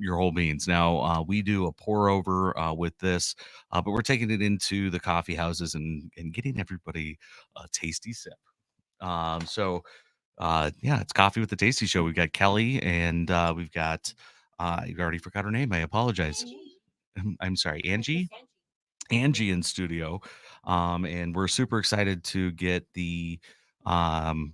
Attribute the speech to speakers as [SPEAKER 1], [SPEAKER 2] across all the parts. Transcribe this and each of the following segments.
[SPEAKER 1] your whole beans. Now, we do a pour over with this, but we're taking it into the coffee houses and getting everybody a tasty sip. Yeah, it's Coffee with the Tasty Show. We've got Kelly and we've got, you already forgot her name. I apologize. I'm sorry, Angie in studio. And we're super excited to get the um,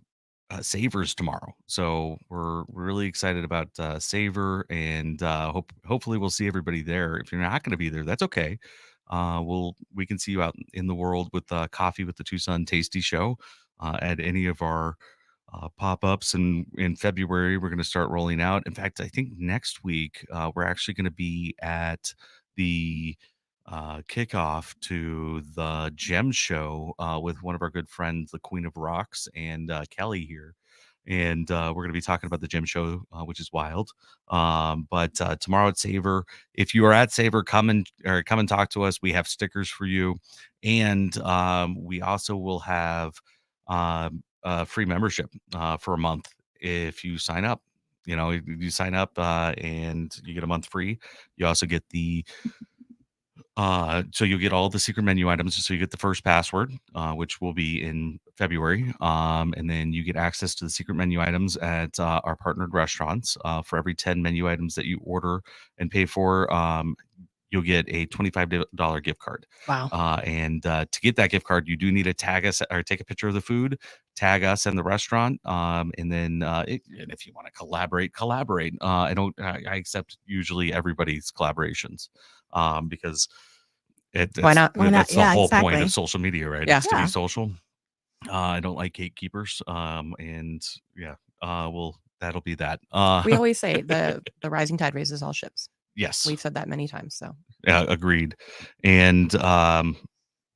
[SPEAKER 1] Savers tomorrow. So we're really excited about Saver, and hopefully we'll see everybody there. If you're not going to be there, that's okay. We can see you out in the world with Coffee with the Tucson Tasty Show at any of our pop-ups, and in February we're going to start rolling out. In fact, I think next week we're actually going to be at the kickoff to the Gem Show with one of our good friends, the Queen of Rocks, and Kelly here. And we're going to be talking about the Gem Show, which is wild. But tomorrow at Savor, if you are at Savor, come and talk to us. We have stickers for you, and we also will have free membership for a month if you sign up. You sign up and you get a month free. You also get the so you'll get all the secret menu items. So you get the first password, which will be in February. And then you get access to the secret menu items at our partnered restaurants. For every 10 menu items that you order and pay for, you'll get a $25 gift card.
[SPEAKER 2] Wow.
[SPEAKER 1] And to get that gift card, you do need to tag us or take a picture of the food, tag us and the restaurant. And then and if you want to collaborate. I accept usually everybody's collaborations because
[SPEAKER 2] why not?
[SPEAKER 1] That's the whole
[SPEAKER 3] exactly.
[SPEAKER 1] point of social media, right?
[SPEAKER 2] Yeah.
[SPEAKER 1] It's to be social. I don't like gatekeepers. And well, that'll be that.
[SPEAKER 2] We always say the rising tide raises all ships.
[SPEAKER 1] Yes.
[SPEAKER 2] We've said that many times. So
[SPEAKER 1] yeah, agreed. And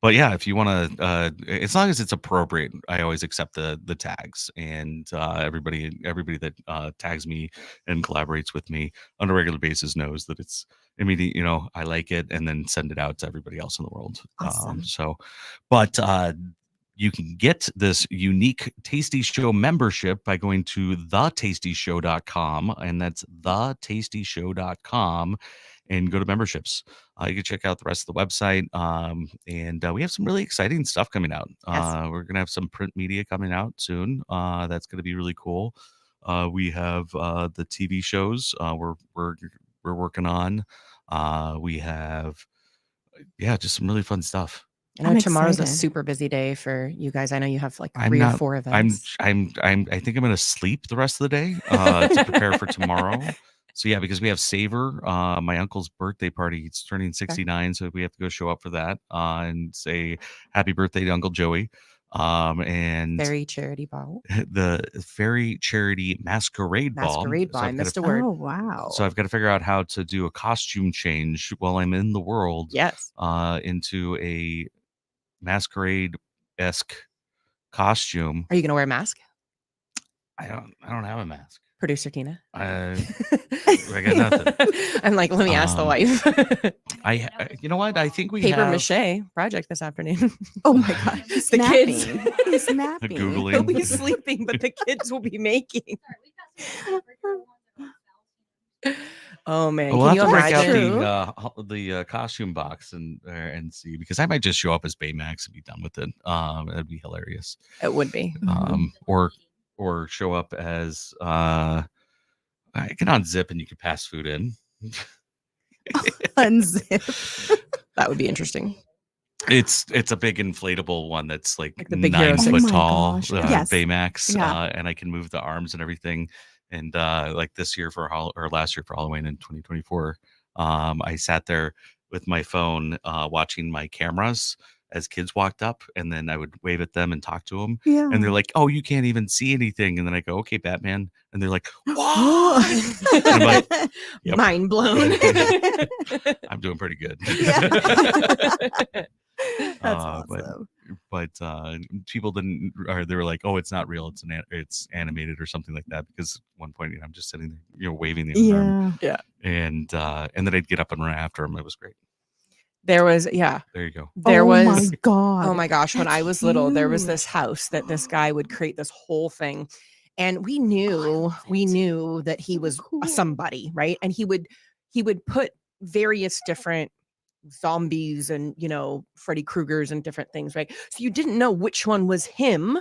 [SPEAKER 1] but yeah, if you want to, as long as it's appropriate, I always accept the tags, and everybody that tags me and collaborates with me on a regular basis knows that it's immediate. I like it, and then send it out to everybody else in the world.
[SPEAKER 3] Awesome.
[SPEAKER 1] But you can get this unique Tasty Show membership by going to thetastyshow.com, and that's thetastyshow.com, and go to memberships. You can check out the rest of the website, and we have some really exciting stuff coming out.
[SPEAKER 2] Yes.
[SPEAKER 1] We're gonna have some print media coming out soon. That's gonna be really cool. We have the TV shows we're working on. We have just some really fun stuff.
[SPEAKER 2] I know
[SPEAKER 3] I'm
[SPEAKER 2] tomorrow's a
[SPEAKER 3] excited.
[SPEAKER 2] super busy day for you guys. I know you have like 3 or 4 events.
[SPEAKER 1] I think I'm gonna sleep the rest of the day to prepare for tomorrow. So yeah, because we have Savor, my uncle's birthday party. He's turning 69, so we have to go show up for that and say happy birthday to Uncle Joey. And
[SPEAKER 2] Fairy charity ball.
[SPEAKER 1] the Fairy Charity Masquerade Ball.
[SPEAKER 2] Masquerade ball.
[SPEAKER 1] So
[SPEAKER 2] I missed a word.
[SPEAKER 3] Oh, wow.
[SPEAKER 1] So I've got to figure out how to do a costume change while I'm in the world.
[SPEAKER 2] Yes.
[SPEAKER 1] Into a masquerade-esque costume.
[SPEAKER 2] Are you gonna wear a mask?
[SPEAKER 1] I don't have a mask.
[SPEAKER 2] Producer Tina.
[SPEAKER 1] I got nothing.
[SPEAKER 2] I'm like, let me ask the wife.
[SPEAKER 1] You know what? I think we
[SPEAKER 2] Paper
[SPEAKER 1] have
[SPEAKER 2] mache project this afternoon.
[SPEAKER 3] Oh my God. He's
[SPEAKER 2] The kids.
[SPEAKER 3] snapping. He's snapping.
[SPEAKER 1] Googling.
[SPEAKER 2] He'll be sleeping, but the kids will be making. Oh man,
[SPEAKER 1] We'll
[SPEAKER 2] can
[SPEAKER 1] have
[SPEAKER 2] you
[SPEAKER 1] to break
[SPEAKER 2] imagine?
[SPEAKER 1] out the costume box and see, because I might just show up as Baymax and be done with it. That'd be hilarious.
[SPEAKER 2] It would be.
[SPEAKER 1] Or show up as I can unzip and you can pass food in.
[SPEAKER 3] Unzip.
[SPEAKER 2] That would be interesting.
[SPEAKER 1] It's a big inflatable one that's like
[SPEAKER 2] Like the big
[SPEAKER 1] 9
[SPEAKER 2] Hero
[SPEAKER 1] foot
[SPEAKER 2] 6.
[SPEAKER 1] tall,
[SPEAKER 3] gosh. Yes.
[SPEAKER 1] Baymax,
[SPEAKER 3] Yeah.
[SPEAKER 1] and I can move the arms and everything. And like this year or last year for Halloween in 2024, I sat there with my phone watching my cameras as kids walked up, and then I would wave at them and talk to them.
[SPEAKER 3] Yeah.
[SPEAKER 1] And they're like, "Oh, you can't even see anything." And then I go, "Okay, Batman." And they're like, "What?" I'm like, "Yep."
[SPEAKER 2] Mind blown.
[SPEAKER 1] I'm doing pretty good.
[SPEAKER 3] That's awesome.
[SPEAKER 1] But people didn't, or they were like, "Oh, it's not real. It's animated or something like that." Because at one point, I'm just sitting there, waving the arm,
[SPEAKER 3] Yeah.
[SPEAKER 1] and then I'd get up and run after him. It was great.
[SPEAKER 2] There was,
[SPEAKER 1] There you go.
[SPEAKER 2] there
[SPEAKER 3] Oh
[SPEAKER 2] was.
[SPEAKER 3] my God.
[SPEAKER 2] Oh my gosh, when
[SPEAKER 3] That's
[SPEAKER 2] I was little, there was
[SPEAKER 3] huge.
[SPEAKER 2] this house that this guy would create this whole thing. And we knew that he was
[SPEAKER 3] Cool.
[SPEAKER 2] somebody, right? And he he would put various different zombies and Freddy Krueger's and different things, right? So you didn't know which one was him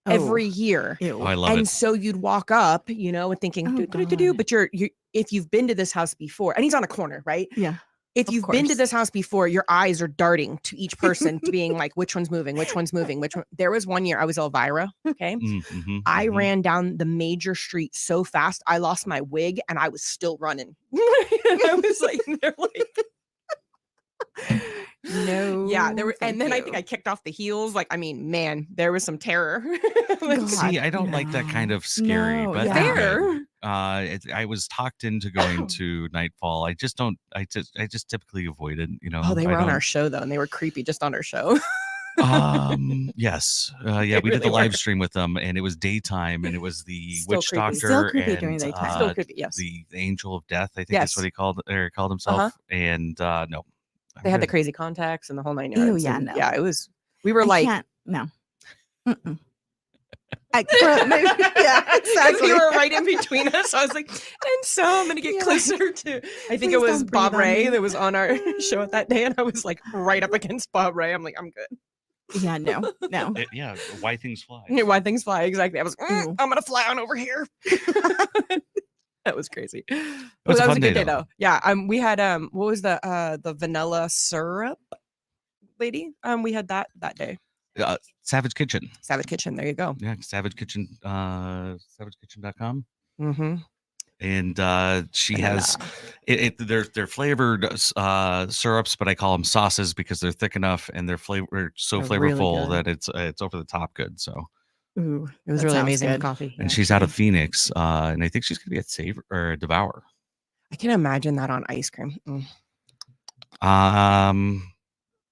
[SPEAKER 2] every year.
[SPEAKER 1] Oh,
[SPEAKER 3] Ew.
[SPEAKER 1] I love
[SPEAKER 2] And
[SPEAKER 1] it.
[SPEAKER 2] so you'd walk up, and thinking,
[SPEAKER 3] Oh,
[SPEAKER 2] do,
[SPEAKER 3] God.
[SPEAKER 2] but you're if you've been to this house before, and he's on a corner, right?
[SPEAKER 3] Yeah.
[SPEAKER 2] If
[SPEAKER 3] Of
[SPEAKER 2] you've been to
[SPEAKER 3] course.
[SPEAKER 2] this house before, your eyes are darting to each person, to being like, which one's moving, which one's moving, which one. There was one year I was Elvira. Okay. I ran down the major street so fast, I lost my wig and I was still running. And I was like, they're like,
[SPEAKER 3] No.
[SPEAKER 2] yeah, there were,
[SPEAKER 3] thank
[SPEAKER 2] and then I think
[SPEAKER 3] you.
[SPEAKER 2] I kicked off the heels. Like, I mean, man, there was some terror. Like,
[SPEAKER 3] God,
[SPEAKER 1] See, I don't like that kind
[SPEAKER 3] no.
[SPEAKER 1] of scary,
[SPEAKER 3] No,
[SPEAKER 1] but
[SPEAKER 3] yeah.
[SPEAKER 1] they're
[SPEAKER 2] fair.
[SPEAKER 1] good. I was talked into going to Nightfall. I just don't. I just typically avoid it.
[SPEAKER 2] Oh, they
[SPEAKER 1] I
[SPEAKER 2] were on
[SPEAKER 1] don't.
[SPEAKER 2] our show though, and they were creepy just on our show.
[SPEAKER 1] Yes. Yeah,
[SPEAKER 2] They
[SPEAKER 1] we did
[SPEAKER 2] really
[SPEAKER 1] the live
[SPEAKER 2] were.
[SPEAKER 1] stream with them, and it was daytime, and it was the
[SPEAKER 2] Still
[SPEAKER 1] witch
[SPEAKER 2] creepy.
[SPEAKER 3] Still
[SPEAKER 1] doctor
[SPEAKER 3] creepy during
[SPEAKER 1] and
[SPEAKER 3] daytime.
[SPEAKER 2] Still creepy, yes.
[SPEAKER 1] the angel of death. I think that's what
[SPEAKER 2] Yes.
[SPEAKER 1] he called himself.
[SPEAKER 2] Uh-huh.
[SPEAKER 1] And no, I'm
[SPEAKER 2] They had the
[SPEAKER 1] good.
[SPEAKER 2] crazy contacts and the whole 9
[SPEAKER 3] Ew,
[SPEAKER 2] yards.
[SPEAKER 3] yeah,
[SPEAKER 2] and
[SPEAKER 3] no.
[SPEAKER 2] yeah, it was. We were
[SPEAKER 3] I
[SPEAKER 2] like,
[SPEAKER 3] can't. No. Mm-mm. Maybe, yeah,
[SPEAKER 2] 'cause
[SPEAKER 3] exactly.
[SPEAKER 2] you were right in between us. I was like, and so I'm gonna get
[SPEAKER 3] You're
[SPEAKER 2] closer to. I think
[SPEAKER 3] "Please
[SPEAKER 2] it was
[SPEAKER 3] don't breathe
[SPEAKER 2] Bob
[SPEAKER 3] on
[SPEAKER 2] Ray
[SPEAKER 3] me."
[SPEAKER 2] that was on our show at that day, and I was like right up against Bob Ray. I'm like, I'm good.
[SPEAKER 3] Yeah, no.
[SPEAKER 1] Yeah, why things fly.
[SPEAKER 2] Why things fly? Exactly. I was.
[SPEAKER 3] Ew.
[SPEAKER 2] I'm gonna fly on over here. That was crazy.
[SPEAKER 1] was
[SPEAKER 2] But
[SPEAKER 1] a
[SPEAKER 2] that was
[SPEAKER 1] fun
[SPEAKER 2] a good
[SPEAKER 1] day,
[SPEAKER 2] day though. Yeah. We had what was the vanilla syrup lady? We had that day.
[SPEAKER 1] Savage Kitchen.
[SPEAKER 2] Savage Kitchen. There you go.
[SPEAKER 1] Yeah, Savage Kitchen. SavageKitchen.com.
[SPEAKER 2] Mm-hmm.
[SPEAKER 1] And she has they're flavored syrups, but I call them sauces because they're thick enough and they're so
[SPEAKER 2] They're really
[SPEAKER 1] flavorful
[SPEAKER 2] good.
[SPEAKER 1] that it's over the top good. So
[SPEAKER 3] Ooh,
[SPEAKER 2] It was
[SPEAKER 3] that
[SPEAKER 2] really
[SPEAKER 3] sounds
[SPEAKER 2] amazing with
[SPEAKER 3] good.
[SPEAKER 2] coffee.
[SPEAKER 1] and
[SPEAKER 2] yeah.
[SPEAKER 1] she's out of Phoenix, and I think she's gonna be at Savor or Devour.
[SPEAKER 2] I can imagine that on ice cream.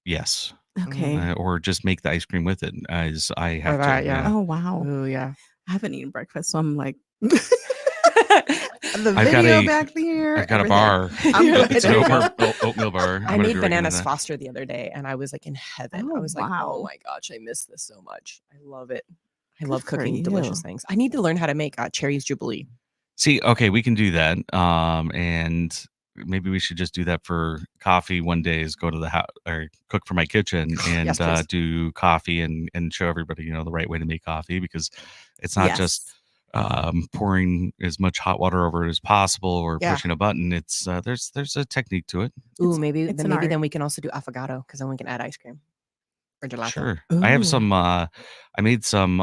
[SPEAKER 1] Yes,
[SPEAKER 3] Okay.
[SPEAKER 1] or just make the ice cream with it. As I have
[SPEAKER 2] that,
[SPEAKER 1] to.
[SPEAKER 2] yeah.
[SPEAKER 3] Oh wow.
[SPEAKER 2] Oh yeah.
[SPEAKER 3] I haven't eaten breakfast, so I'm like
[SPEAKER 2] I've
[SPEAKER 3] the
[SPEAKER 1] I've got
[SPEAKER 3] video
[SPEAKER 1] a-
[SPEAKER 3] back there.
[SPEAKER 1] I've got a
[SPEAKER 3] everything.
[SPEAKER 1] bar.
[SPEAKER 3] I'm
[SPEAKER 2] Yeah,
[SPEAKER 3] good.
[SPEAKER 1] It's an
[SPEAKER 2] there you go.
[SPEAKER 1] oatmeal bar. I'm
[SPEAKER 2] I
[SPEAKER 1] gonna
[SPEAKER 2] made
[SPEAKER 1] be
[SPEAKER 2] bananas
[SPEAKER 1] recommending that.
[SPEAKER 2] Foster the other day, and I was like in heaven. I
[SPEAKER 3] Oh,
[SPEAKER 2] was like,
[SPEAKER 3] wow.
[SPEAKER 2] oh my gosh, I miss this so much. I love it. I
[SPEAKER 3] Good
[SPEAKER 2] love
[SPEAKER 3] for
[SPEAKER 2] cooking delicious
[SPEAKER 3] you.
[SPEAKER 2] things. I need to learn how to make Cherries Jubilee.
[SPEAKER 1] See, okay, we can do that. And maybe we should just do that for coffee one day is go to the house or cook for my kitchen and
[SPEAKER 2] Yes, please.
[SPEAKER 1] do coffee and show everybody, the right way to make coffee because it's not just pouring as much hot water over it as possible or
[SPEAKER 2] Yeah.
[SPEAKER 1] pushing a button. It's there's a technique to it.
[SPEAKER 2] Ooh,
[SPEAKER 3] It's
[SPEAKER 2] maybe
[SPEAKER 3] an art.
[SPEAKER 2] then we can also do affogato because then we can add ice cream or gelato.
[SPEAKER 1] Sure. I have
[SPEAKER 3] Ooh.
[SPEAKER 1] some I made some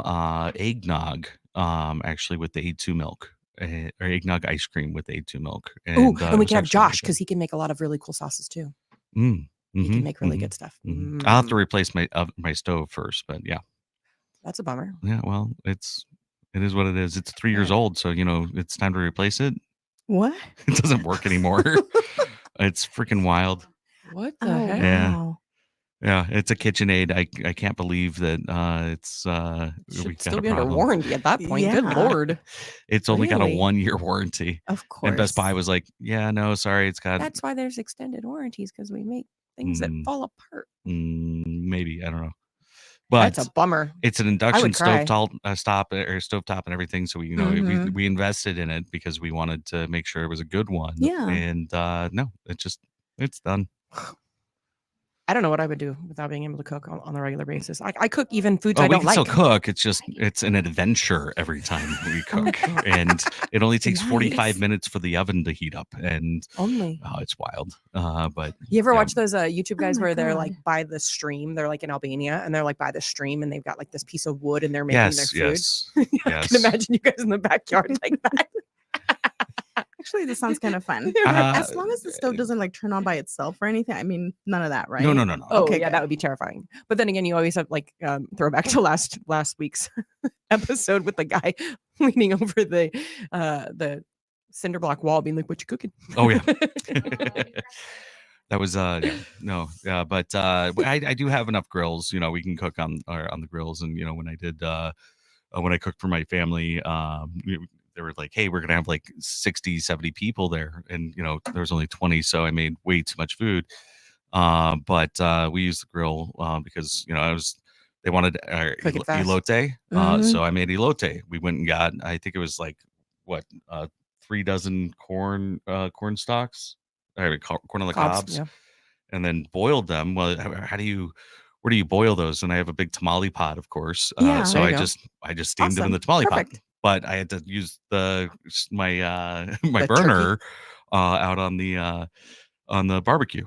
[SPEAKER 1] eggnog actually with the A2 milk. Or eggnog ice cream with A2 milk.
[SPEAKER 2] Ooh,
[SPEAKER 1] it
[SPEAKER 2] and we
[SPEAKER 1] was
[SPEAKER 2] can have
[SPEAKER 1] actually really
[SPEAKER 2] Josh
[SPEAKER 1] good.
[SPEAKER 2] because he can make a lot of really cool sauces too.
[SPEAKER 1] Mm,
[SPEAKER 2] He can
[SPEAKER 1] mhm,
[SPEAKER 2] make really
[SPEAKER 1] mhm,
[SPEAKER 2] good stuff.
[SPEAKER 1] mhm. I'll have to
[SPEAKER 2] Mm,
[SPEAKER 1] replace my stove first, but yeah.
[SPEAKER 2] That's a bummer.
[SPEAKER 1] Yeah, well, it is what it is. It's 3 years
[SPEAKER 2] Yeah.
[SPEAKER 1] old, so it's time to replace it.
[SPEAKER 3] What?
[SPEAKER 1] It doesn't work anymore. It's freaking wild.
[SPEAKER 2] What the
[SPEAKER 3] Oh
[SPEAKER 2] heck?
[SPEAKER 1] Yeah.
[SPEAKER 3] wow.
[SPEAKER 1] Yeah, it's a KitchenAid. I can't believe that it's we
[SPEAKER 2] Should
[SPEAKER 1] got
[SPEAKER 2] still
[SPEAKER 1] a
[SPEAKER 2] be under
[SPEAKER 1] problem.
[SPEAKER 2] warranty at that point. Good
[SPEAKER 3] Yeah.
[SPEAKER 2] lord.
[SPEAKER 1] It's only got a
[SPEAKER 2] Really?
[SPEAKER 1] 1-year warranty.
[SPEAKER 3] Of course.
[SPEAKER 1] And Best Buy was like, "Yeah, no, sorry, it's got
[SPEAKER 2] That's why there's extended warranties because we make things that
[SPEAKER 1] Mm.
[SPEAKER 2] fall apart.
[SPEAKER 1] Maybe, I don't know." But
[SPEAKER 2] That's a bummer.
[SPEAKER 1] it's an induction
[SPEAKER 2] cry.
[SPEAKER 1] stovetop and everything. So we
[SPEAKER 3] Mhm.
[SPEAKER 1] we invested in it because we wanted to make sure it was a good one.
[SPEAKER 3] Yeah.
[SPEAKER 1] And no, it's done.
[SPEAKER 2] I don't know what I would do without being able to cook on a regular basis. I cook even foods
[SPEAKER 1] Oh,
[SPEAKER 2] I
[SPEAKER 1] we
[SPEAKER 2] don't
[SPEAKER 1] can
[SPEAKER 2] like.
[SPEAKER 1] still cook. It's an adventure every time we cook, and it only takes 45
[SPEAKER 3] Nice.
[SPEAKER 1] minutes for the oven to heat up, and
[SPEAKER 2] Only.
[SPEAKER 1] oh, it's wild. But
[SPEAKER 2] You ever
[SPEAKER 1] yeah.
[SPEAKER 2] watch those YouTube guys
[SPEAKER 3] my
[SPEAKER 2] where they're
[SPEAKER 3] God.
[SPEAKER 2] like by the stream? They're like in Albania and they're like by the stream and they've got like this piece of wood and they're making their food.
[SPEAKER 1] Yes.
[SPEAKER 2] I
[SPEAKER 1] Yes.
[SPEAKER 2] can imagine you guys in the backyard like that.
[SPEAKER 3] Actually, this sounds kind of fun.
[SPEAKER 1] Uh,
[SPEAKER 3] As long as the stove doesn't like turn on by itself or anything. I mean, none of that, right?
[SPEAKER 1] No.
[SPEAKER 2] Oh
[SPEAKER 3] Okay,
[SPEAKER 2] yeah,
[SPEAKER 3] good.
[SPEAKER 2] that would be terrifying. But then again, you always have like throwback to last week's episode with the guy leaning over the cinder block wall, being like, "What you cooking?"
[SPEAKER 1] Oh yeah. That was no, but I do have enough grills. We can cook on the grills, and when I cooked for my family, they were like, "Hey, we're gonna have like 60, 70 people there," and there was only 20, so I made way too much food. But we used the grill because they wanted
[SPEAKER 2] Cook it fast.
[SPEAKER 1] elote,
[SPEAKER 3] Mhm.
[SPEAKER 1] so I made elote. We went and got, I think it was like what 3 dozen corn stalks. corn on the
[SPEAKER 2] Cobs,
[SPEAKER 1] cobs,
[SPEAKER 2] yeah.
[SPEAKER 1] and then boiled them. Well, how do you where do you boil those? And I have a big tamale pot, of course.
[SPEAKER 3] Yeah.
[SPEAKER 1] So
[SPEAKER 2] There you
[SPEAKER 1] I
[SPEAKER 2] go.
[SPEAKER 1] just steamed them in
[SPEAKER 3] Awesome.
[SPEAKER 1] the tamale pot.
[SPEAKER 3] Perfect.
[SPEAKER 1] But I had to use my my
[SPEAKER 2] The turkey.
[SPEAKER 1] burner out on the barbecue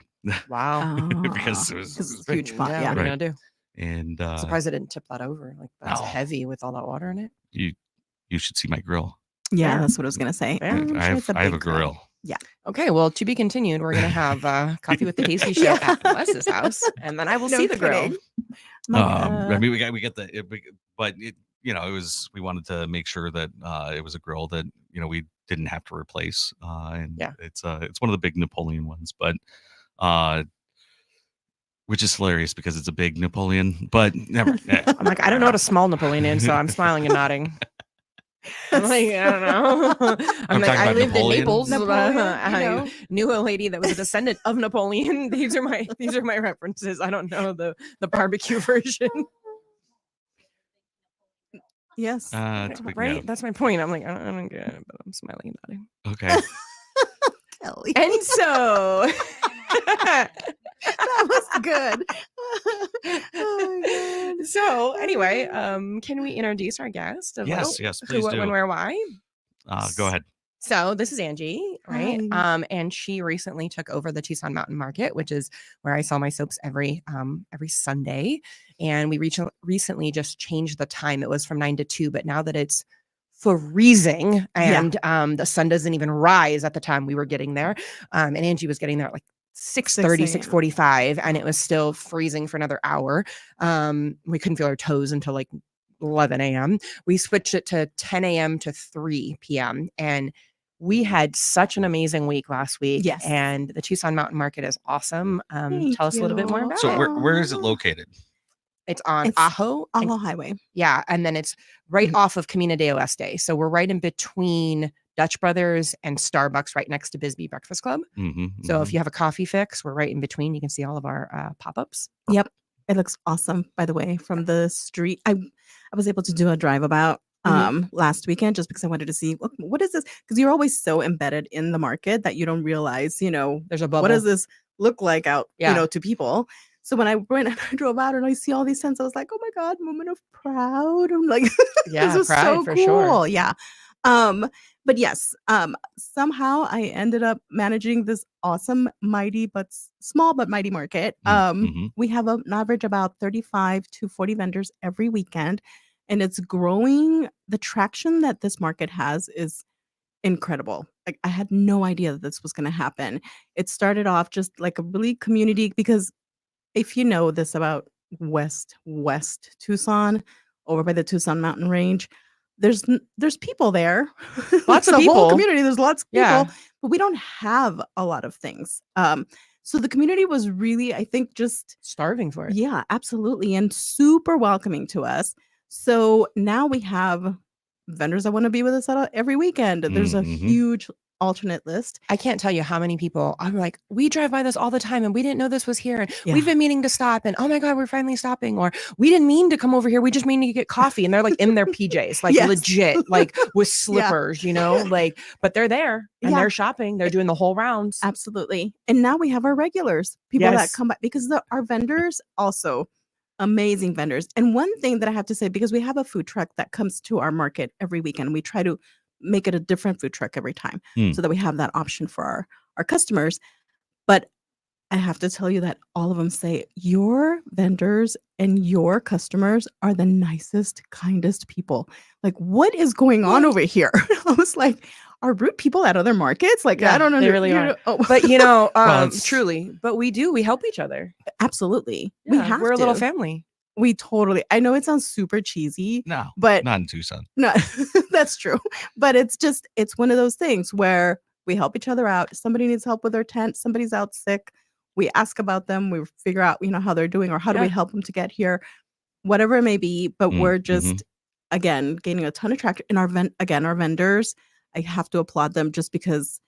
[SPEAKER 2] Wow.
[SPEAKER 1] because it
[SPEAKER 3] Because
[SPEAKER 1] was
[SPEAKER 3] it's a
[SPEAKER 1] big.
[SPEAKER 3] huge pot.
[SPEAKER 2] Yeah,
[SPEAKER 3] Yeah.
[SPEAKER 2] what are you
[SPEAKER 1] Right.
[SPEAKER 2] gonna do?
[SPEAKER 1] And
[SPEAKER 2] Surprised I didn't tip that over. Like that's
[SPEAKER 1] no,
[SPEAKER 2] heavy with all that water in it.
[SPEAKER 1] you should see my grill.
[SPEAKER 3] Yeah,
[SPEAKER 2] Fair.
[SPEAKER 3] that's what I was gonna say.
[SPEAKER 2] Fair.
[SPEAKER 3] I'm sure it's a
[SPEAKER 1] I have a
[SPEAKER 3] big grill.
[SPEAKER 1] grill.
[SPEAKER 3] Yeah.
[SPEAKER 2] Okay, well, to be continued. We're gonna have Coffee with the Tasty Show
[SPEAKER 3] Yeah.
[SPEAKER 2] at Les's house, and then I will
[SPEAKER 3] No
[SPEAKER 2] see the grill.
[SPEAKER 3] kidding. Like,
[SPEAKER 1] I mean, we got but it, it was, we wanted to make sure that it was a grill that we didn't have to replace, and
[SPEAKER 2] Yeah.
[SPEAKER 1] it's one of the big Napoleon ones, but which is hilarious because it's a big Napoleon, but never.
[SPEAKER 2] I'm like, I don't know what a small Napoleon is, so I'm smiling and nodding. I'm like, I don't know. I'm like,
[SPEAKER 1] talking
[SPEAKER 2] I
[SPEAKER 1] about
[SPEAKER 2] lived
[SPEAKER 1] Napoleon.
[SPEAKER 2] in Naples.
[SPEAKER 3] Napoleon,
[SPEAKER 2] I knew a lady that was a descendant of Napoleon. These are my references. I don't know the barbecue version.
[SPEAKER 3] yes.
[SPEAKER 1] It's a big
[SPEAKER 2] Right?
[SPEAKER 1] no.
[SPEAKER 2] That's my point. I'm like, I don't get it, but I'm smiling and nodding.
[SPEAKER 1] Okay.
[SPEAKER 3] Kelly.
[SPEAKER 2] And so
[SPEAKER 3] that was good. Oh my God.
[SPEAKER 2] so anyway, can we introduce our guest of
[SPEAKER 1] Yes,
[SPEAKER 2] who,
[SPEAKER 1] please
[SPEAKER 2] what,
[SPEAKER 1] do.
[SPEAKER 2] when, where, why?
[SPEAKER 1] Go ahead.
[SPEAKER 2] So this is Angie, right?
[SPEAKER 3] Hi.
[SPEAKER 2] And she recently took over the Tucson Mountain Market, which is where I sell my soaps every Sunday. And we recently just changed the time. It was from 9 to 2, but now that it's freezing and the sun doesn't even rise at the time we were getting there, and Angie was getting there at like 6:30, 6:45, and it was still freezing for another hour. We couldn't feel our toes until like 11 a.m. We switched it to 10 a.m. to 3 p.m. and we had such an amazing week last week.
[SPEAKER 3] Yes.
[SPEAKER 2] And the Tucson Mountain Market is awesome.
[SPEAKER 3] Thank
[SPEAKER 2] Tell us a little bit more
[SPEAKER 3] you.
[SPEAKER 2] about
[SPEAKER 1] So
[SPEAKER 2] it.
[SPEAKER 1] where is it located?
[SPEAKER 2] It's on
[SPEAKER 3] It's
[SPEAKER 2] Ajo.
[SPEAKER 3] Ajo Highway.
[SPEAKER 2] Yeah. And then it's right off of Camino de Oeste. So we're right in between Dutch Brothers and Starbucks, right next to Bisbee Breakfast Club. So if you have a coffee fix, we're right in between. You can see all of our pop-ups.
[SPEAKER 3] Yep. It looks awesome, by the way, from the street. I was able to do a drive about last weekend just because I wanted to see what is this? Because you're always so embedded in the market that you don't realize,
[SPEAKER 2] There's a bubble.
[SPEAKER 3] what does this look like out,
[SPEAKER 2] Yeah.
[SPEAKER 3] to people. So when I went and I drove out and I see all these tents, I was like, oh my God, moment of proud. I'm like,
[SPEAKER 2] Yeah,
[SPEAKER 3] this was
[SPEAKER 2] pride
[SPEAKER 3] so
[SPEAKER 2] for
[SPEAKER 3] cool.
[SPEAKER 2] sure.
[SPEAKER 3] Yeah. But yes, somehow I ended up managing this awesome, mighty, but small but mighty market. We have an average about 35 to 40 vendors every weekend, and it's growing. The traction that this market has is incredible. Like I had no idea that this was going to happen. It started off just like a really community, because if you know this about West Tucson, over by the Tucson Mountain Range, there's people there.
[SPEAKER 2] Lots of
[SPEAKER 3] the whole
[SPEAKER 2] people.
[SPEAKER 3] community. There's lots of people,
[SPEAKER 2] Yeah.
[SPEAKER 3] but we don't have a lot of things. So the community was really, I think, just
[SPEAKER 2] Starving for it.
[SPEAKER 3] yeah, absolutely, and super welcoming to us. So now we have vendors that want to be with us every weekend. There's a huge alternate list.
[SPEAKER 2] I can't tell you how many people I'm like, we drive by this all the time and we didn't know this was here. And
[SPEAKER 3] Yeah.
[SPEAKER 2] we've been meaning to stop. And oh my God, we're finally stopping. Or we didn't mean to come over here. We just mean to get coffee. And they're like in their PJs, like
[SPEAKER 3] Yes.
[SPEAKER 2] legit, like with slippers, like, but they're there and they're shopping. They're doing the whole rounds.
[SPEAKER 3] Absolutely. And now we have our regulars, people that
[SPEAKER 2] Yes.
[SPEAKER 3] come by, because our vendors also amazing vendors. And one thing that I have to say, because we have a food truck that comes to our market every weekend, we try to make it a different food truck every time so that we have that option for our customers. But I have to tell you that all of them say your vendors and your customers are the nicest, kindest people. Like, what is going on over here? I was like, are rude people at other markets? Like,
[SPEAKER 2] Yeah,
[SPEAKER 3] I don't know.
[SPEAKER 2] they really are.
[SPEAKER 3] Oh.
[SPEAKER 2] But
[SPEAKER 1] Well,
[SPEAKER 2] truly, but we help each other.
[SPEAKER 3] Absolutely.
[SPEAKER 2] Yeah,
[SPEAKER 3] We have
[SPEAKER 2] we're a little
[SPEAKER 3] to.
[SPEAKER 2] family.
[SPEAKER 3] We totally. I know it sounds super cheesy,
[SPEAKER 1] No,
[SPEAKER 3] but
[SPEAKER 1] not in Tucson.
[SPEAKER 3] no, that's true. But it's one of those things where we help each other out. Somebody needs help with their tent. Somebody's out sick. We ask about them. We figure out, how they're doing, or how do we help them to get here, whatever it may be. But we're just, again, gaining a ton of traction. And our vendors, I have to applaud them just because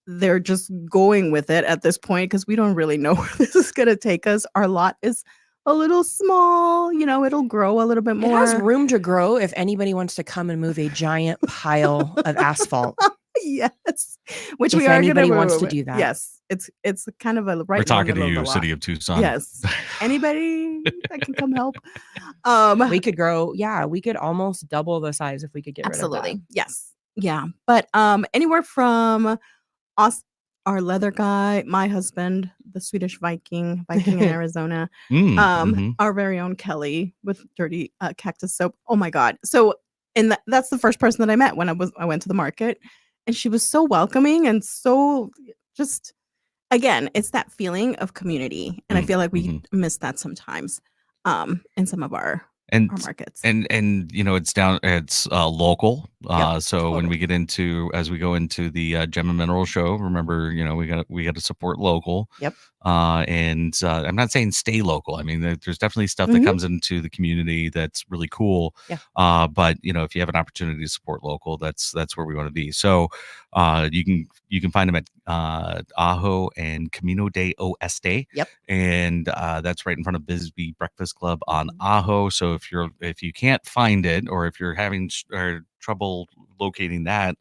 [SPEAKER 3] they're just going with it at this point, because we don't really know where this is going to take us. Our lot is a little small, it'll grow a little bit more.
[SPEAKER 2] It has room to grow if anybody wants to come and move a giant pile of asphalt.
[SPEAKER 3] Yes. Which
[SPEAKER 2] If
[SPEAKER 3] we are gonna
[SPEAKER 2] anybody wants to
[SPEAKER 3] move.
[SPEAKER 2] do that.
[SPEAKER 3] Yes. It's kind of a
[SPEAKER 1] We're
[SPEAKER 3] right in the
[SPEAKER 1] talking to
[SPEAKER 3] middle of the
[SPEAKER 1] you,
[SPEAKER 3] lot.
[SPEAKER 1] city of Tucson.
[SPEAKER 3] Yes. Anybody that can come help?
[SPEAKER 2] We could grow, we could almost double the size if we could get rid of that.
[SPEAKER 3] Absolutely. Yes. Yeah. But anywhere from us, our leather guy, my husband, the Swedish Viking in Arizona, our very own Kelly with dirty cactus soap. Oh my God. So and that's the first person that I met when I went to the market, and she was so welcoming and so just again, it's that feeling of community, and I feel like we miss that sometimes in some of our
[SPEAKER 1] and
[SPEAKER 3] markets.
[SPEAKER 1] and it's local. So when we
[SPEAKER 3] totally.
[SPEAKER 1] get into as we go into the Gem and Mineral Show, remember, we got to support local.
[SPEAKER 2] Yep.
[SPEAKER 1] And I'm not saying stay local. I mean, there's definitely stuff that comes into the community that's really cool.
[SPEAKER 2] Yeah.
[SPEAKER 1] But if you have an opportunity to support local, that's where we want to be. So you can find them at Ajo and Camino de Oeste.
[SPEAKER 2] Yep.
[SPEAKER 1] And that's right in front of Bisbee Breakfast Club on Ajo. So if you can't find it, or if you're having trouble locating that,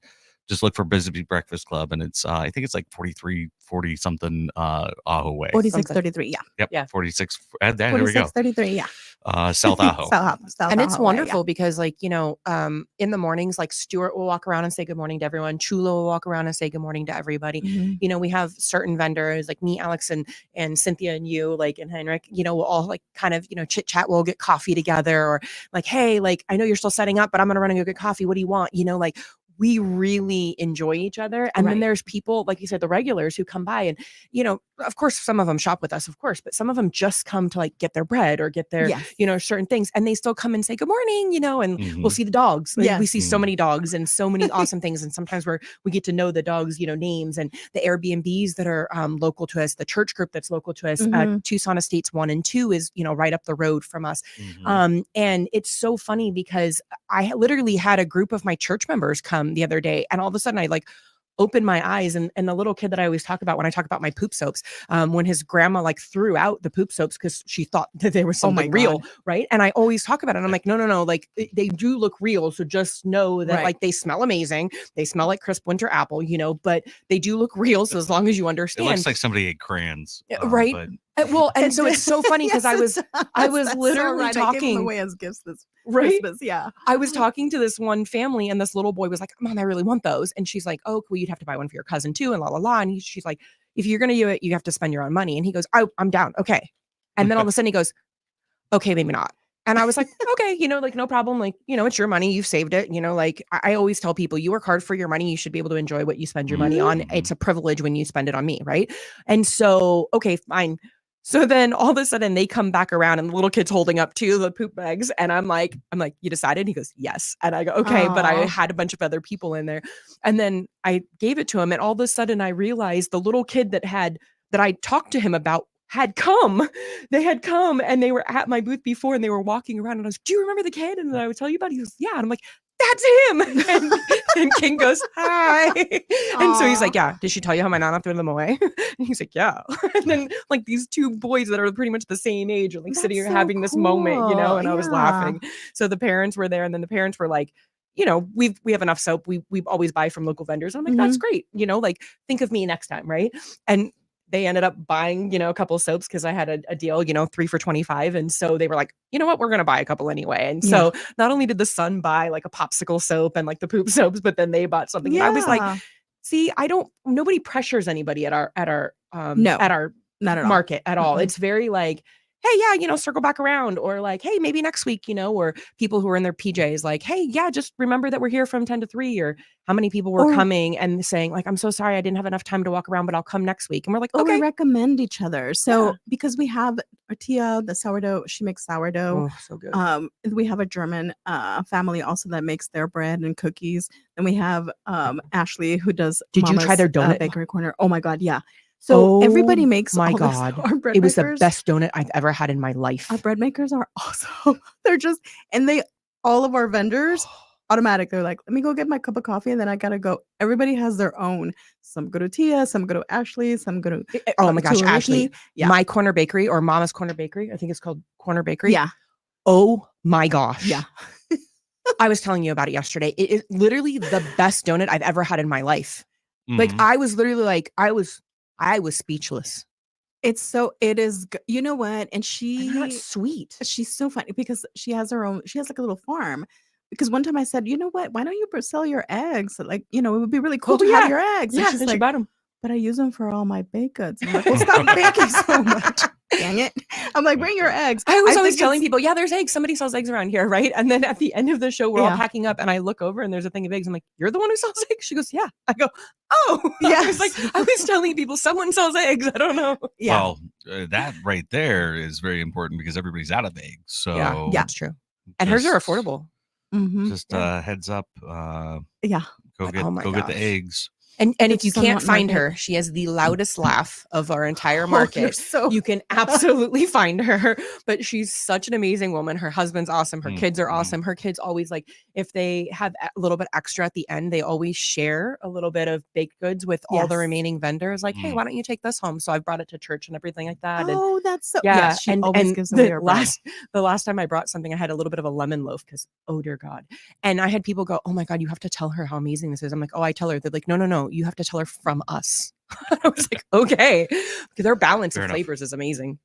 [SPEAKER 1] just look for Bisbee Breakfast Club, and it's I think it's like 40 something Ajo way.
[SPEAKER 3] 4633, yeah.
[SPEAKER 1] Yep.
[SPEAKER 2] Yeah.
[SPEAKER 1] 46. Add that. Here we go.
[SPEAKER 3] 4633, yeah.
[SPEAKER 1] South Ajo.
[SPEAKER 3] South
[SPEAKER 2] And it's
[SPEAKER 3] Ajo,
[SPEAKER 2] wonderful
[SPEAKER 3] yeah.
[SPEAKER 2] because, like, in the mornings, like Stuart will walk around and say good morning to everyone. Chulo will walk around and say good morning to everybody. We have certain vendors like me, Alex, and Cynthia, and you, like, and Henrik, we'll all like kind of, chit chat. We'll get coffee together, or like, hey, like, I know you're still setting up, but I'm going to run and go get coffee. What do you want? Like, we really enjoy each other. And then there's people, like you said, the regulars who come by, and, of course, some of them shop with us, of course, but some of them just come to like get their bread or get their, certain things. And they still come and say good morning, and we'll see the dogs. Like, we see so many dogs and so many awesome things. And sometimes we get to know the dogs, names, and the Airbnbs that are local to us, the church group that's local to us. Tucson Estates 1 and 2 is, right up the road from us. And it's so funny because I literally had a group of my church members come the other day, and all of a sudden I like opened my eyes, and the little kid that I always talk about when I talk about my poop soaps, when his grandma like threw out the poop soaps because she thought that they were something real, right? And I always talk about it, and I'm like, no, like they do look real, so just know that like they smell amazing, they smell like crisp winter apple, but they do look real. So as long as you understand,
[SPEAKER 1] it looks like somebody ate crayons,
[SPEAKER 2] right?
[SPEAKER 1] But...
[SPEAKER 2] Well, and so it's so funny because I was literally talking.
[SPEAKER 3] I gave them away as gifts this
[SPEAKER 2] Right?
[SPEAKER 3] Christmas. Yeah.
[SPEAKER 2] I was talking to this one family, and this little boy was like, Mom, I really want those. And she's like, oh, cool, you'd have to buy one for your cousin too, and la la la. And she's like, if you're gonna do it, you have to spend your own money. And he goes, I'm down. Okay. And then all of a sudden he goes, okay, maybe not. And I was like, okay, like, no problem. Like, it's your money. You've saved it. Like I always tell people, you work hard for your money. You should be able to enjoy what you spend your money on. It's a privilege when you spend it on me. Right. And so, okay, fine. So then all of a sudden they come back around, and the little kid's holding up 2 of the poop bags. And I'm like, you decided? He goes, yes. And I go, okay. Aww. But I had a bunch of other people in there. And then I gave it to him. And all of a sudden I realized the little kid that I talked to him about had come. They had come, and they were at my booth before, and they were walking around, and I was, do you remember the kid? And I would tell you about it. He goes, yeah. And I'm like, that's him. And King goes, hi. And so he's like, yeah, did she tell you how my nana threw them away? And he's like, yeah. And then like these 2 boys that are pretty much the same age are like sitting here having this moment, and I was laughing. So the parents were there, and then the parents were like, we have enough soap. We always buy from local vendors. And I'm like, that's great. Like, think of me next time. Right. And they ended up buying, a couple of soaps because I had a deal, 3 for $25. And so they were like, you know what, we're going to buy a couple anyway. And so not only did the son buy like a popsicle soap and like the poop soaps, but then they bought something. And I was like, see, nobody pressures anybody at our
[SPEAKER 3] not at
[SPEAKER 2] market at all. It's very like, hey, yeah, circle back around, or like, hey, maybe next week, or people who are in their PJs like, hey, yeah, just remember that we're here from 10 to 3, or how many people were coming and saying like, I'm so sorry, I didn't have enough time to walk around, but I'll come next week. And we're like, okay.
[SPEAKER 3] We recommend each other. So because we have Tia, the sourdough, she makes sourdough.
[SPEAKER 2] Oh, so good.
[SPEAKER 3] We have a German family also that makes their bread and cookies. And we have Ashley, who does
[SPEAKER 2] Did you try their donut
[SPEAKER 3] bakery corner? Oh my God, yeah. So everybody makes
[SPEAKER 2] my God. It was the best donut I've ever had in my life.
[SPEAKER 3] Our bread makers are awesome. They're just, and all of our vendors automatic. They're like, let me go get my cup of coffee, and then I gotta go. Everybody has their own. Some go to Tia, some go to Ashley, some go to
[SPEAKER 2] oh my gosh, Ashley. Yeah. My Corner Bakery, or Mama's Corner Bakery. I think it's called Corner Bakery.
[SPEAKER 3] Yeah.
[SPEAKER 2] Oh my gosh.
[SPEAKER 3] Yeah.
[SPEAKER 2] I was telling you about it yesterday. It is literally the best donut I've ever had in my life. Like
[SPEAKER 1] Mhm.
[SPEAKER 2] I was literally like I was speechless.
[SPEAKER 3] It is you know what? And
[SPEAKER 2] And they're not sweet.
[SPEAKER 3] she's so funny because she has like a little farm. Because one time I said, you know what? Why don't you sell your eggs? Like, it would be really cool
[SPEAKER 2] Oh,
[SPEAKER 3] to have
[SPEAKER 2] yeah.
[SPEAKER 3] your eggs.
[SPEAKER 2] Yeah,
[SPEAKER 3] And she's
[SPEAKER 2] and she
[SPEAKER 3] like,
[SPEAKER 2] bought them.
[SPEAKER 3] but I use them for all my baked goods. I'm like, well, stop baking so much. Dang it. I'm like, bring your eggs.
[SPEAKER 2] I was always
[SPEAKER 3] think
[SPEAKER 2] telling
[SPEAKER 3] it's-
[SPEAKER 2] people, yeah, there's eggs. Somebody sells eggs around here, right? And then at the end of the show, we're all
[SPEAKER 3] Yeah.
[SPEAKER 2] packing up and I look over and there's a thing of eggs. I'm like, you're the one who sells eggs? She goes, yeah. I go, oh. I was
[SPEAKER 3] Yes.
[SPEAKER 2] like, I was telling people someone sells eggs. I don't know.
[SPEAKER 3] Yeah.
[SPEAKER 1] Well, that right there is very important because everybody's out of eggs. So
[SPEAKER 2] Yeah, that's true. And hers are
[SPEAKER 1] just-
[SPEAKER 2] affordable.
[SPEAKER 3] Mhm.
[SPEAKER 1] Just
[SPEAKER 2] Yeah.
[SPEAKER 1] Heads up.
[SPEAKER 3] Yeah.
[SPEAKER 1] Go
[SPEAKER 2] But,
[SPEAKER 1] get
[SPEAKER 2] oh my
[SPEAKER 1] go get the
[SPEAKER 2] gosh.
[SPEAKER 1] eggs.
[SPEAKER 2] And
[SPEAKER 3] Get
[SPEAKER 2] if you
[SPEAKER 3] some
[SPEAKER 2] can't
[SPEAKER 3] on
[SPEAKER 2] find
[SPEAKER 3] market.
[SPEAKER 2] her, she has the loudest laugh of our entire
[SPEAKER 3] Oh,
[SPEAKER 2] market.
[SPEAKER 3] you're so
[SPEAKER 2] You can absolutely find her, but she's such an amazing woman. Her husband's awesome. Her kids are
[SPEAKER 1] Mhm.
[SPEAKER 2] awesome. Her kids always like, if they have a little bit extra at the end, they always share a little bit of baked goods with all the
[SPEAKER 3] Yes.
[SPEAKER 2] remaining vendors. Like, hey,
[SPEAKER 1] Mm.
[SPEAKER 2] why don't you take this home? So I've brought it to church and everything like that. And
[SPEAKER 3] Oh, that's so
[SPEAKER 2] yeah,
[SPEAKER 3] yes, she always gives away her bread.
[SPEAKER 2] the last time I brought something, I had a little bit of a lemon loaf because, oh dear God. And I had people go, oh my God, you have to tell her how amazing this is. I'm like, oh, I tell her. They're like, no, you have to tell her from us. I was like, okay. Because their balance
[SPEAKER 1] Fair
[SPEAKER 2] of
[SPEAKER 1] enough.
[SPEAKER 2] flavors is amazing.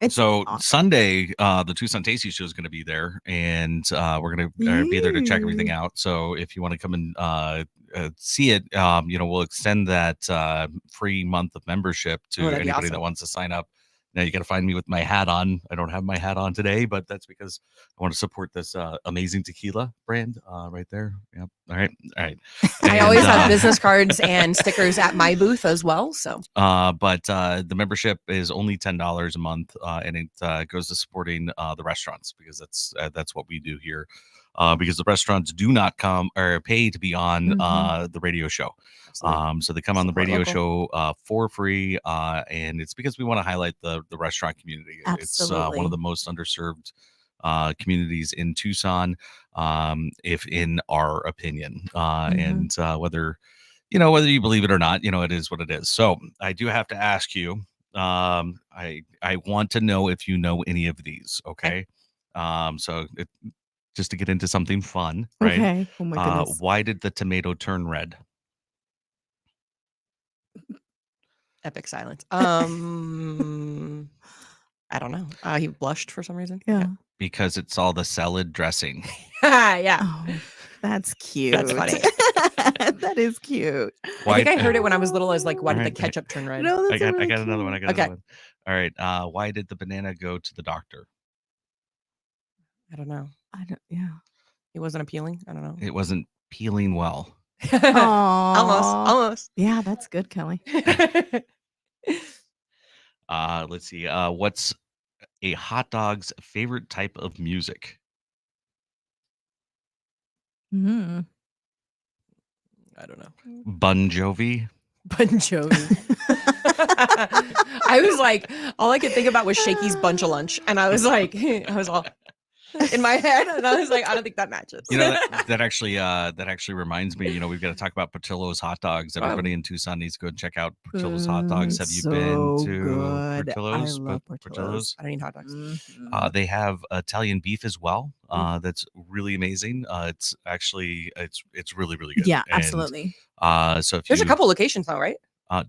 [SPEAKER 3] It's
[SPEAKER 1] So
[SPEAKER 3] awesome.
[SPEAKER 1] Sunday, the Tucson Tasty Show is going to be there, and we're going to be there to check everything
[SPEAKER 3] Yay.
[SPEAKER 1] out. So if you want to come and see it, we'll extend that free month of membership to
[SPEAKER 2] that'd be
[SPEAKER 1] anybody that
[SPEAKER 2] awesome.
[SPEAKER 1] wants to sign up. Now you got to find me with my hat on. I don't have my hat on today, but that's because I want to support this amazing tequila brand right there. Yep. All right.
[SPEAKER 2] I always
[SPEAKER 1] And,
[SPEAKER 2] have business cards and stickers at my booth as well. So
[SPEAKER 1] but the membership is only $10 a month, and it goes to supporting the restaurants because that's what we do here. Because the restaurants do not come or pay to be on the radio show.
[SPEAKER 2] absolutely.
[SPEAKER 1] So they come on the
[SPEAKER 2] Support
[SPEAKER 1] radio
[SPEAKER 2] local.
[SPEAKER 1] show for free, and it's because we want to highlight the restaurant community. It's one
[SPEAKER 3] Absolutely.
[SPEAKER 1] of the most underserved communities in Tucson, if in our opinion, and whether you believe it or not, it is what it is. So I do have to ask you, I want to know if you know any of these. Okay. So just to get into something fun, right?
[SPEAKER 3] Okay. Oh my goodness.
[SPEAKER 1] Why did the tomato turn red?
[SPEAKER 2] Epic silence. I don't know. He blushed for some reason.
[SPEAKER 3] Yeah.
[SPEAKER 1] Because it's all the salad dressing.
[SPEAKER 2] Yeah.
[SPEAKER 3] Oh, that's cute.
[SPEAKER 2] That's funny.
[SPEAKER 3] That is cute.
[SPEAKER 2] I think I heard it when I was little as like, why did the
[SPEAKER 1] Alright.
[SPEAKER 2] ketchup turn red?
[SPEAKER 3] No,
[SPEAKER 1] I
[SPEAKER 3] that's
[SPEAKER 1] got
[SPEAKER 3] really
[SPEAKER 1] another one. I
[SPEAKER 3] cute.
[SPEAKER 1] got
[SPEAKER 2] Okay.
[SPEAKER 1] another one. All right. Why did the banana go to the doctor?
[SPEAKER 2] I don't know.
[SPEAKER 3] I don't. Yeah.
[SPEAKER 2] It wasn't appealing. I don't know.
[SPEAKER 1] It wasn't peeling well.
[SPEAKER 2] Almost.
[SPEAKER 3] Yeah, that's good, Kelly.
[SPEAKER 1] Let's see. What's a hot dog's favorite type of music?
[SPEAKER 3] Mm.
[SPEAKER 2] I don't know.
[SPEAKER 1] Bon Jovi.
[SPEAKER 2] Bon Jovi. I was like, all I could think about was Shakey's Bunch of Lunch. And I was like, I was all in my head. And I was like, I don't think that matches.
[SPEAKER 1] That actually reminds me, we've got to talk about Portillo's hot dogs. Everybody in Tucson needs to go and check out Portillo's hot dogs. Have you been
[SPEAKER 3] so
[SPEAKER 1] to
[SPEAKER 3] good.
[SPEAKER 1] Portillo's?
[SPEAKER 3] I love Portillo's.
[SPEAKER 2] I don't eat hot dogs.
[SPEAKER 1] They have Italian beef as well. That's really amazing. It's actually it's really, really good.
[SPEAKER 3] Yeah,
[SPEAKER 1] And,
[SPEAKER 3] absolutely.
[SPEAKER 1] so if
[SPEAKER 2] There's a
[SPEAKER 1] you-
[SPEAKER 2] couple locations now, right?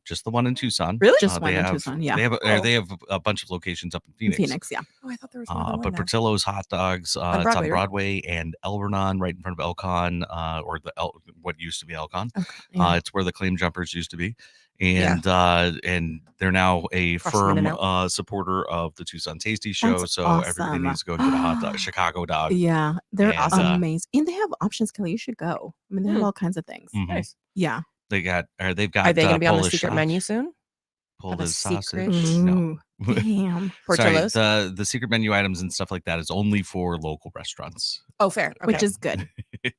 [SPEAKER 1] just the one in Tucson.
[SPEAKER 2] Really?
[SPEAKER 3] Just one
[SPEAKER 1] they
[SPEAKER 3] in
[SPEAKER 1] have,
[SPEAKER 3] Tucson, yeah.
[SPEAKER 1] They have
[SPEAKER 2] Oh.
[SPEAKER 1] they have a bunch of locations up in
[SPEAKER 3] In
[SPEAKER 1] Phoenix.
[SPEAKER 3] Phoenix, yeah.
[SPEAKER 2] Oh, I thought there was more than
[SPEAKER 1] But
[SPEAKER 2] one now.
[SPEAKER 1] Portillo's hot dogs, it's
[SPEAKER 2] Broadway,
[SPEAKER 1] on
[SPEAKER 2] right?
[SPEAKER 1] Broadway and El Renon, right in front of Elcon, or what used to be Elcon.
[SPEAKER 3] Okay, yeah.
[SPEAKER 1] It's where the Claim Jumpers used to be, and they're now a
[SPEAKER 2] Crossing in and
[SPEAKER 1] firm supporter of the Tucson Tasty Show.
[SPEAKER 3] That's
[SPEAKER 1] So everybody
[SPEAKER 3] awesome.
[SPEAKER 1] needs to go and get a hot dog, Chicago dog.
[SPEAKER 3] Yeah, they're
[SPEAKER 1] And,
[SPEAKER 3] amazing. And they have options, Kelly. You should go. I mean, they have all kinds of things.
[SPEAKER 1] Mhm.
[SPEAKER 2] Nice.
[SPEAKER 3] Yeah.
[SPEAKER 1] They've got
[SPEAKER 2] Are they going to be on the
[SPEAKER 1] Polish
[SPEAKER 2] secret
[SPEAKER 1] sausage-
[SPEAKER 2] menu soon? Have a
[SPEAKER 1] Polish
[SPEAKER 2] secret-
[SPEAKER 1] sausage. No.
[SPEAKER 3] Ooh, damn.
[SPEAKER 2] Portillo's?
[SPEAKER 1] Sorry, the secret menu items and stuff like that is only for local restaurants.
[SPEAKER 2] Oh, fair.
[SPEAKER 3] Which
[SPEAKER 2] Okay.
[SPEAKER 3] is good.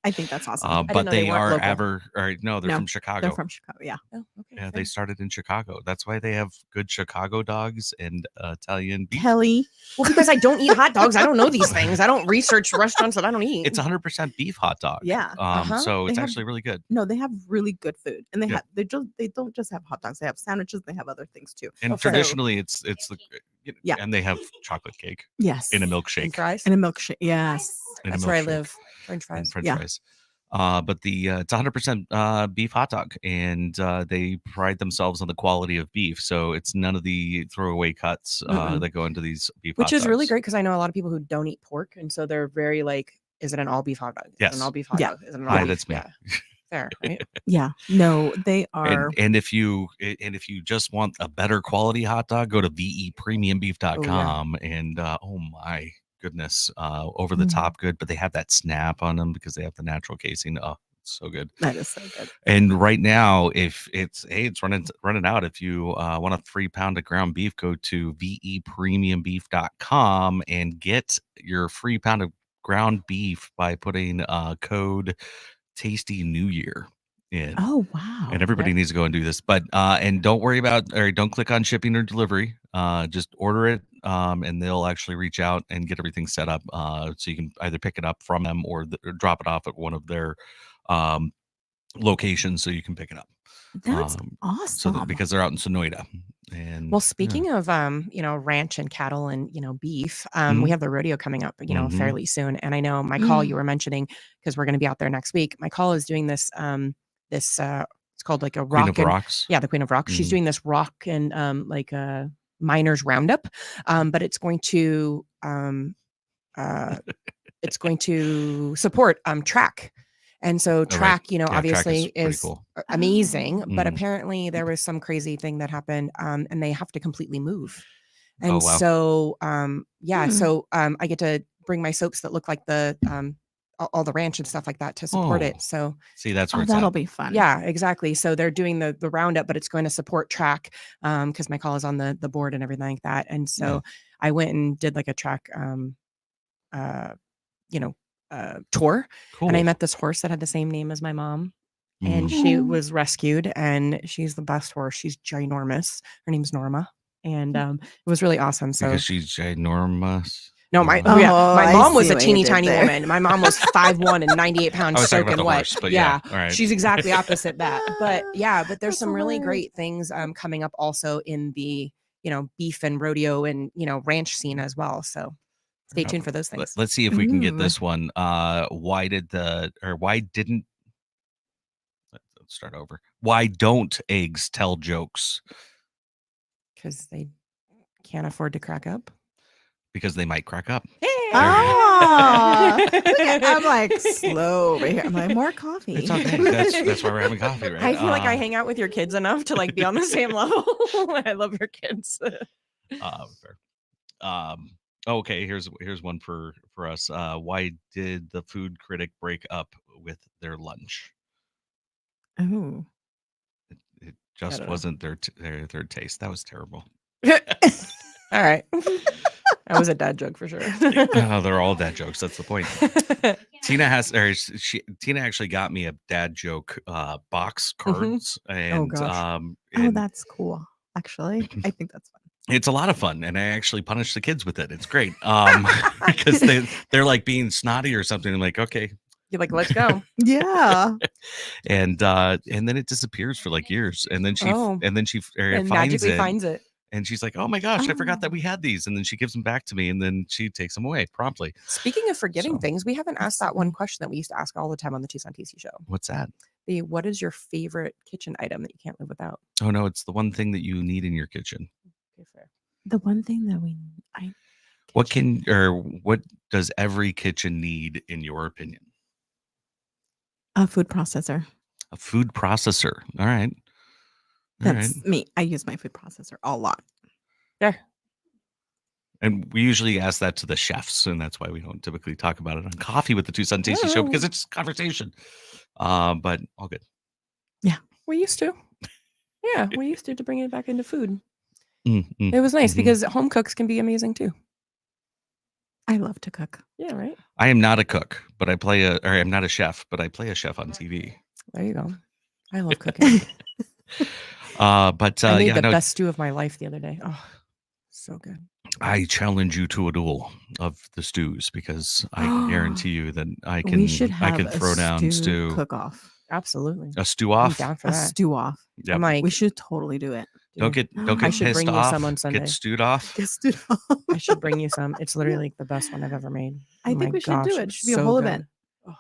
[SPEAKER 3] I think that's awesome.
[SPEAKER 2] didn't
[SPEAKER 1] But
[SPEAKER 2] know they
[SPEAKER 1] they
[SPEAKER 2] weren't
[SPEAKER 1] are
[SPEAKER 2] local.
[SPEAKER 1] they're
[SPEAKER 3] No,
[SPEAKER 1] from Chicago.
[SPEAKER 3] They're from Chicago. Yeah.
[SPEAKER 2] Oh, okay.
[SPEAKER 1] Yeah,
[SPEAKER 2] fair.
[SPEAKER 1] they started in Chicago. That's why they have good Chicago dogs and Italian beef.
[SPEAKER 3] Kelly.
[SPEAKER 2] Well, because I don't eat hot dogs, I don't know these things. I don't research restaurants that I don't eat.
[SPEAKER 1] It's 100% beef hot dog.
[SPEAKER 3] Yeah.
[SPEAKER 1] So it's
[SPEAKER 3] They have-
[SPEAKER 1] actually really good.
[SPEAKER 3] No, they have really good food, and
[SPEAKER 1] Yeah.
[SPEAKER 3] they don't just have hot dogs. They have sandwiches. They have other things too.
[SPEAKER 1] And
[SPEAKER 2] Oh, fair.
[SPEAKER 1] traditionally, it's
[SPEAKER 3] Yeah.
[SPEAKER 1] And they have chocolate cake
[SPEAKER 3] Yes.
[SPEAKER 1] in a
[SPEAKER 2] And
[SPEAKER 1] milkshake.
[SPEAKER 2] fries.
[SPEAKER 3] And a milkshake. Yes.
[SPEAKER 2] That's where I live. French fries.
[SPEAKER 1] And French
[SPEAKER 3] Yeah.
[SPEAKER 1] fries. But it's 100% beef hot dog, and they pride themselves on the quality of beef. So it's none of the throwaway cuts that go into these beef hot
[SPEAKER 2] Which
[SPEAKER 1] dogs.
[SPEAKER 2] is really great because I know a lot of people who don't eat pork, and so they're very like, is it an all beef hot dog? Is it
[SPEAKER 1] Yes.
[SPEAKER 2] an all beef hot
[SPEAKER 3] Yeah.
[SPEAKER 2] dog? Is it an all
[SPEAKER 1] Hi,
[SPEAKER 2] beef?
[SPEAKER 1] that's me.
[SPEAKER 2] Yeah. Fair, right?
[SPEAKER 3] Yeah. No, they are.
[SPEAKER 1] And if you just want a better quality hot dog, go to vepremiumbeef.com and oh my goodness, over the top good, but they have that snap on them because they have the natural casing. Oh, it's so good.
[SPEAKER 3] That is so good.
[SPEAKER 1] And right now, if it's running out, if you want a free pound of ground beef, go to vepremiumbeef.com and get your free pound of ground beef by putting code Tasty New Year in.
[SPEAKER 3] Oh, wow.
[SPEAKER 1] And everybody needs to go and do this, but and don't worry about, or don't click on shipping or delivery. Just order it, and they'll actually reach out and get everything set up, so you can either pick it up from them or drop it off at one of their locations, so you can pick it up.
[SPEAKER 3] That's
[SPEAKER 1] So
[SPEAKER 3] awesome.
[SPEAKER 1] because they're out in Sonoyta. And
[SPEAKER 2] Well, speaking of ranch and cattle and beef, we have the rodeo coming up, fairly soon. And I know my call you were mentioning, because we're going to be out there next week. My call is doing this it's called like a
[SPEAKER 1] Queen
[SPEAKER 2] rock
[SPEAKER 1] of
[SPEAKER 2] and
[SPEAKER 1] Rocks.
[SPEAKER 2] yeah, the Queen of Rocks. She's doing this rock and like a miners roundup, but it's going to support track. And so track, obviously
[SPEAKER 1] track is
[SPEAKER 2] is
[SPEAKER 1] cool.
[SPEAKER 2] amazing, but apparently there was some crazy thing that happened, and they have to completely move. And
[SPEAKER 1] wow.
[SPEAKER 2] so, so I get to bring my soaps that look like the all the ranch and stuff like that to support it. So
[SPEAKER 1] see, that's where it's
[SPEAKER 3] that'll
[SPEAKER 1] at.
[SPEAKER 3] be fun.
[SPEAKER 2] Yeah, exactly. So they're doing the roundup, but it's going to support track, because my call is on the board and everything like that. And so I went and did like a track, tour.
[SPEAKER 1] Cool.
[SPEAKER 2] And I met this horse that had the same name as my mom, and she was rescued, and she's the best horse. She's ginormous. Her name's Norma, and it was really awesome. So
[SPEAKER 1] because she's ginormous.
[SPEAKER 2] no, my mom was a teeny tiny woman. My mom was 5'1" and 98 pounds soaking wet.
[SPEAKER 1] Horse, but yeah. All right.
[SPEAKER 2] She's exactly opposite that. But but there's some really great things coming up also in the beef and rodeo and ranch scene as well. So stay tuned for those things.
[SPEAKER 1] Let's see if we can get this one. Why don't eggs tell jokes?
[SPEAKER 2] Because they can't afford to crack up.
[SPEAKER 1] Because they might crack up.
[SPEAKER 3] I'm like slow over here. I'm like, more coffee.
[SPEAKER 1] It's okay. That's why we're having coffee, right?
[SPEAKER 2] I feel like I hang out with your kids enough to like be on the same level. I love your kids.
[SPEAKER 1] Fair. Okay, here's one for us. Why did the food critic break up with their lunch?
[SPEAKER 3] Oh,
[SPEAKER 1] It just wasn't their taste. That was terrible.
[SPEAKER 2] All right. That was a dad joke for sure.
[SPEAKER 1] They're all dad jokes. That's the point. Tina actually got me a dad joke box cards, and
[SPEAKER 3] that's cool. Actually, I think that's fun.
[SPEAKER 1] It's a lot of fun, and I actually punish the kids with it. It's great, because they're like being snotty or something. I'm like, okay,
[SPEAKER 2] you're like, let's go.
[SPEAKER 3] Yeah,
[SPEAKER 1] and then it disappears for like years, and then she finds it. And she's like, oh my gosh, I forgot that we had these. And then she gives them back to me, and then she takes them away promptly.
[SPEAKER 2] Speaking of forgetting things, we haven't asked that one question that we used to ask all the time on the Tucson TC show.
[SPEAKER 1] What's that?
[SPEAKER 2] What is your favorite kitchen item that you can't live without?
[SPEAKER 1] Oh no, it's the one thing that you need in your kitchen.
[SPEAKER 2] Okay, fair.
[SPEAKER 3] The one thing that
[SPEAKER 1] what does every kitchen need in your opinion?
[SPEAKER 3] A food processor.
[SPEAKER 1] A food processor. All right.
[SPEAKER 3] That's me. I use my food processor a lot.
[SPEAKER 2] Yeah.
[SPEAKER 1] And we usually ask that to the chefs, and that's why we don't typically talk about it on Coffee with the Tucson Tasty Show, because it's conversation. But all good.
[SPEAKER 2] Yeah. We used to. Yeah, we used to bring it back into food. It was nice because home cooks can be amazing too.
[SPEAKER 3] I love to cook.
[SPEAKER 2] Yeah, right.
[SPEAKER 1] I am not a cook, but I'm not a chef, but I play a chef on TV.
[SPEAKER 2] There you go. I love cooking.
[SPEAKER 1] But
[SPEAKER 2] I made the best stew of my life the other day. Oh, so good.
[SPEAKER 1] I challenge you to a duel of the stews, because I can guarantee you that I can throw down stew
[SPEAKER 3] cook off.
[SPEAKER 2] Absolutely.
[SPEAKER 1] A stew off.
[SPEAKER 2] I'm down for
[SPEAKER 3] A
[SPEAKER 2] that.
[SPEAKER 3] stew off.
[SPEAKER 1] Yep.
[SPEAKER 2] I'm like,
[SPEAKER 3] we should totally do it.
[SPEAKER 1] Don't
[SPEAKER 2] Dude,
[SPEAKER 1] get don't
[SPEAKER 2] I
[SPEAKER 1] get
[SPEAKER 2] should
[SPEAKER 1] pissed
[SPEAKER 2] bring you some
[SPEAKER 1] off.
[SPEAKER 2] on Sunday.
[SPEAKER 1] Get stewed off.
[SPEAKER 3] Guess it
[SPEAKER 2] I should bring you some. It's literally like the best one I've ever made.
[SPEAKER 3] I
[SPEAKER 2] Oh my
[SPEAKER 3] think we should do
[SPEAKER 2] gosh,
[SPEAKER 3] it. It
[SPEAKER 2] it's
[SPEAKER 3] should be a
[SPEAKER 2] so
[SPEAKER 3] whole
[SPEAKER 2] good.
[SPEAKER 3] event.
[SPEAKER 2] Oh,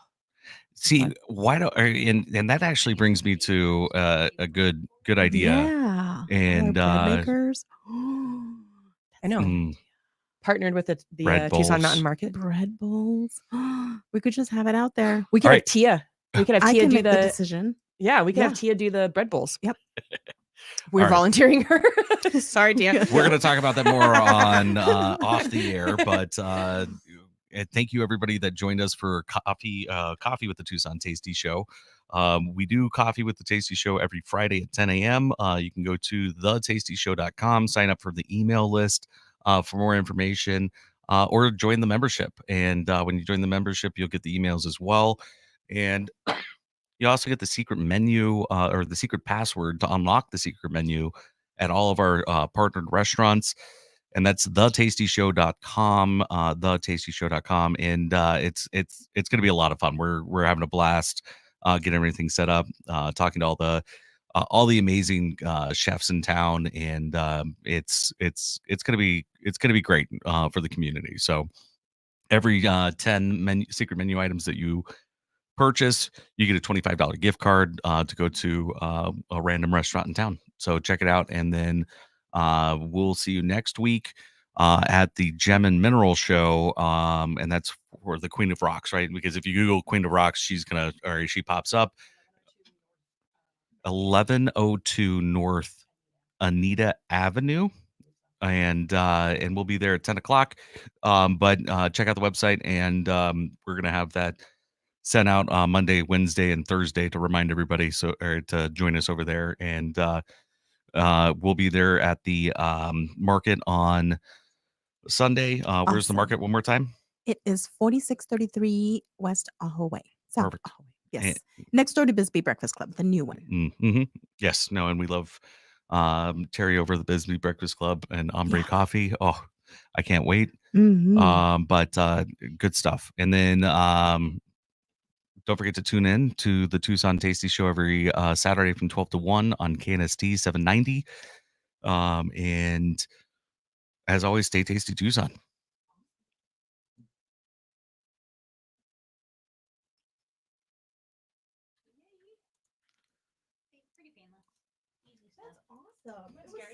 [SPEAKER 1] See,
[SPEAKER 2] but
[SPEAKER 1] why don't and that actually brings me to a good idea.
[SPEAKER 3] Yeah. All our
[SPEAKER 1] And
[SPEAKER 3] bread makers.
[SPEAKER 2] I know.
[SPEAKER 1] mm,
[SPEAKER 2] Partnered with the
[SPEAKER 1] bread
[SPEAKER 2] Tucson
[SPEAKER 1] bowls.
[SPEAKER 2] Mountain Market.
[SPEAKER 3] Bread bowls. We could just have it out there.
[SPEAKER 2] We could
[SPEAKER 1] All
[SPEAKER 2] have
[SPEAKER 1] right.
[SPEAKER 2] Tia. We could have
[SPEAKER 3] I
[SPEAKER 2] Tia
[SPEAKER 3] can
[SPEAKER 2] do
[SPEAKER 3] make the
[SPEAKER 2] the
[SPEAKER 3] decision.
[SPEAKER 2] yeah. We could have
[SPEAKER 3] Yeah.
[SPEAKER 2] Tia do the bread bowls.
[SPEAKER 3] Yep.
[SPEAKER 2] We're
[SPEAKER 1] All right.
[SPEAKER 2] volunteering her. Sorry, Tia.
[SPEAKER 3] Yeah.
[SPEAKER 1] We're going to talk about that more on off the air, but thank you everybody that joined us for coffee with the Tucson Tasty Show. We do Coffee with the Tasty Show every Friday at 10 a.m. You can go to thetastyshow.com, sign up for the email list for more information, or join the membership. And when you join the membership, you'll get the emails as well. And you also get the secret menu or the secret password to unlock the secret menu at all of our partnered restaurants. And that's thetastyshow.com, thetastyshow.com. And it's going to be a lot of fun. We're having a blast getting everything set up, talking to all the amazing chefs in town, and it's going to be great for the community. So every 10 secret menu items that you purchase, you get a $25 gift card to go to a random restaurant in town. So check it out, and then we'll see you next week at the Gem and Mineral Show, and that's for the Queen of Rocks, right? Because if you Google Queen of Rocks, she pops up. 1102 North Anita Avenue, and we'll be there at 10 o'clock. But check out the website, and we're gonna have that sent out Monday, Wednesday, and Thursday to remind everybody or to join us over there. And we'll be there at the market on Sunday. Where's the market
[SPEAKER 3] Awesome.
[SPEAKER 1] one more time?
[SPEAKER 3] It is 4633 West Ajo Way. South
[SPEAKER 1] Perfect.
[SPEAKER 3] Ajo Way. Yes. Next door to Bisbee Breakfast Club, the new one.
[SPEAKER 1] Mm-hmm. Yes. No, and we love Terry over the Bisbee Breakfast Club and Ombre
[SPEAKER 3] Yeah.
[SPEAKER 1] Coffee. Oh, I can't wait.
[SPEAKER 3] Mhm.
[SPEAKER 1] But good stuff. And then don't forget to tune in to the Tucson Tasty Show every Saturday from 12 to 1 on KNST 790. And as always, stay tasty, Tucson.
[SPEAKER 3] That's awesome. It was